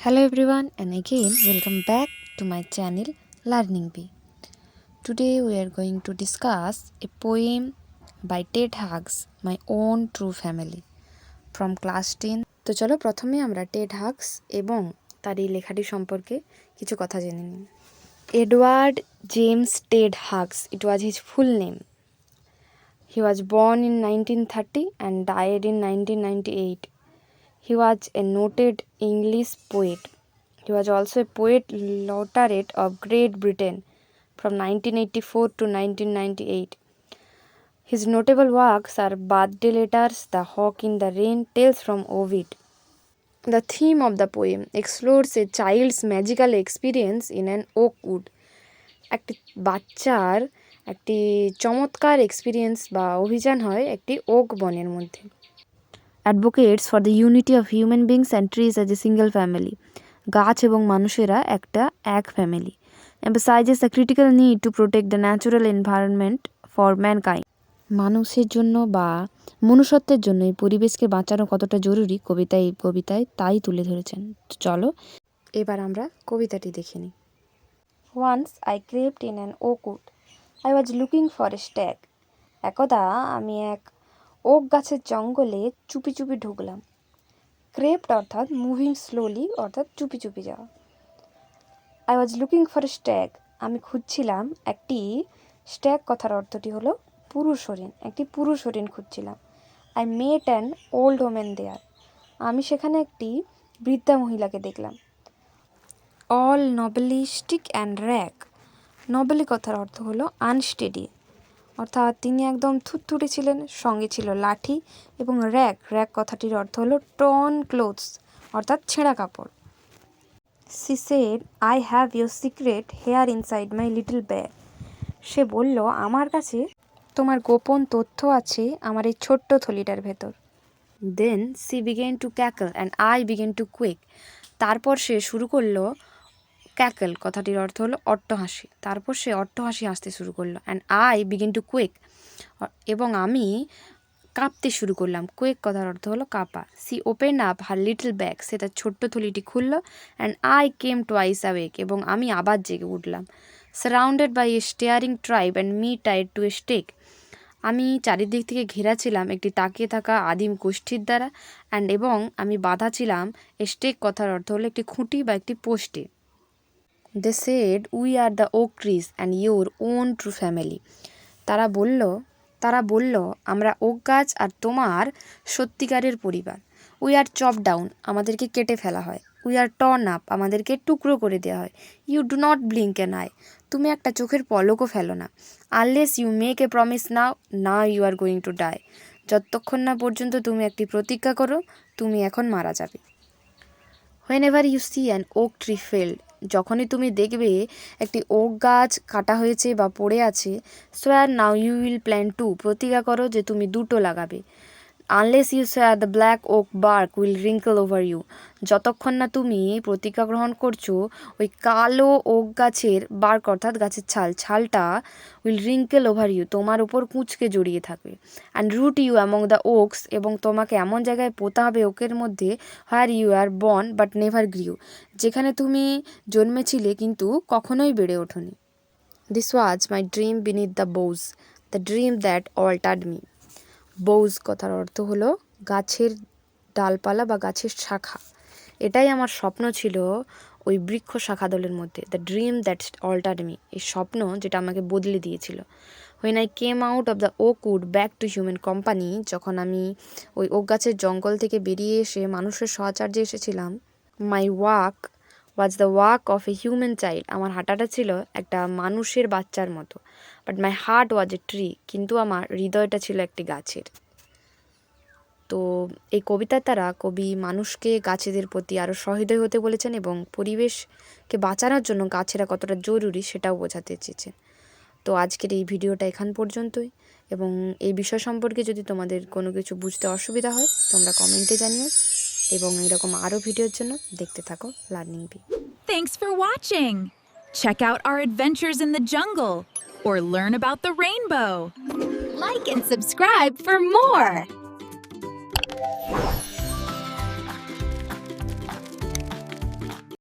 Hello everyone, and again welcome back to my channel Learning Bee. Today we are going to discuss a poem by Ted Hughes, My Own True Family from class 10. তো চলো প্রথমে আমরা Ted hugs এবং তার এই লেখাটি সম্পর্কে কিছু কথা জেনে নিই। Edward James Ted Hughes, it was his full name. He was born in 1930 and died in 1998. He was a noted English poet. He was also a poet laureate of Great Britain from 1984 to 1998. His notable works are Birthday Letters, The Hawk in the Rain, Tales from Ovid. The theme of the poem explores a child's magical experience in an oak wood. একটি বাচ্চার একটি চমৎকার experience বা অভিযান হয় একটি okay বনের মধ্যে। Advocates for the unity of human beings and trees as a single family. গাছ এবং মানুষেরা এক family. Emphasizes the critical need to protect the natural environment for mankind. মানুষের জন্য বা মনুষ্যত্বের জন্য এই পরিবেশকে বাঁচানো কতটা জরুরি কবিতায় তাই তুলে ধরেছেন। চলো এবার আমরা কবিতাটি দেখে নিই। Once I crept in an oak wood. I was looking for a stag. একদা আমি এক ওক গাছের জঙ্গলে চুপি চুপি ঢুকলাম। ক্রেপ্ট অর্থাৎ মুভিং স্লোলি অর্থাৎ চুপি চুপি যাওয়া। I was looking for a stag, আমি খুঁজছিলাম একটি স্ট্যাগ কথার অর্থটি হলো পুরুষ হরিণ, একটি পুরুষ হরিণ খুঁজছিলাম। I met an old women there, আমি সেখানে একটি বৃদ্ধা মহিলাকে দেখলাম। অল নবেলিস্টিক অ্যান্ড র্যাক, নবেলি কথার অর্থ হলো আনস্টেডি অর্থাৎ তিনি একদম থুতথুটে ছিলেন, সঙ্গে ছিল লাঠি, এবং র্যাক কথাটির অর্থ হলো টর্ন ক্লোথস অর্থাৎ ছেঁড়া কাপড়। She said, I have your secret here inside my little bear, সে বলল আমার কাছে তোমার গোপন তথ্য আছে আমার এই ছোট্ট থলিটার ভেতর। Then she began to cackle and I began to quake, তারপর সে শুরু করলো ক্যাকল কথাটির অর্থ হলো অট্টহাসি, তারপর সে অট্টহাসি হাসতে শুরু করলো। অ্যান্ড আই বিগিন টু কুয়েক, এবং আমি কাঁপতে শুরু করলাম। কুয়েক কথার অর্থ হলো কাঁপা। She open up her little bag, সে তার ছোট্ট থলিটি খুললো। And I came twice awake, এবং আমি আবার জেগে উঠলাম। Surrounded by a staring tribe and me tied to a stake, আমি চারিদিক থেকে ঘেরা ছিলাম একটি তাকিয়ে থাকা আদিম গোষ্ঠীর দ্বারা। এবং আমি বাঁধা ছিলাম। স্টেক কথার অর্থ হলো একটি খুঁটি বা একটি পোস্টে। They said, we are the oak trees and your own true family. তারা বলল আমরা ওক গাছ আর তোমার সত্যিকারের পরিবার। উই আর চপ ডাউন, আমাদেরকে কেটে ফেলা হয়। উই আর টর্ন আপ, আমাদেরকে টুকরো করে দেওয়া হয়। You do not blink an eye, তুমি একটা চোখের পলকও ফেলো না। Unless you make a promise now you are going to die, যতক্ষণ না পর্যন্ত তুমি একটি প্রতিজ্ঞা করো তুমি এখন মারা যাবে। Whenever you see an oak tree felled, যখনই তুমি দেখবে একটি ওক গাছ কাটা হয়েছে বা পড়ে আছে, swear now you will plant two, প্রতিজ্ঞা করো যে তুমি দুটো লাগাবে। Unless you swear the black oak bark will wrinkle over you, যতক্ষণ না তুমি প্রতিজ্ঞা গ্রহণ করছো ওই কালো ওক গাছের বার্ক অর্থাৎ গাছের ছালটা উইল রিঙ্কেল ওভার ইউ, তোমার উপর কুঁচকে জড়িয়ে থাকবে। And root you among the oaks, এবং তোমাকে এমন জায়গায় পোতা হবে ওকের মধ্যে where you are born but never grew, যেখানে তুমি জন্মেছিলে কিন্তু কখনোই বেড়ে ওঠোনি। This was my dream beneath the boughs, the dream that altered me. Boughs কথার অর্থ হলো গাছের ডালপালা বা গাছের শাখা। এটাই আমার স্বপ্ন ছিল ওই বৃক্ষ শাখাদলের মধ্যে। The dream that altered me, এই স্বপ্ন যেটা আমাকে বদলে দিয়েছিল। When I came out of the oak wood back to human company, যখন আমি ওই ওক গাছের জঙ্গল থেকে বেরিয়ে এসে মানুষের সাহচর্যে এসেছিলাম। My walk was the walk of a human child, আমার হাঁটাটা ছিল একটা মানুষের বাচ্চার মতো। But my heart was a tree, কিন্তু আমার হৃদয়টা ছিল একটি গাছের। তো এই কবিতার দ্বারা কবি মানুষকে গাছেদের প্রতি আরও সহৃদয় হতে বলেছেন এবং পরিবেশকে বাঁচানোর জন্য গাছেরা কতটা জরুরি সেটাও বোঝাতে চেয়েছেন। তো আজকের এই ভিডিওটা এখান পর্যন্তই, এবং এই বিষয় সম্পর্কে যদি তোমাদের কোনো কিছু বুঝতে অসুবিধা হয় তোমরা কমেন্টে জানিও, এবং এরকম আরও ভিডিওর জন্য দেখতে থাকো learning B. Thanks for watching. Check out our adventures in the jungle or learn about the rainbow. Like and subscribe for more.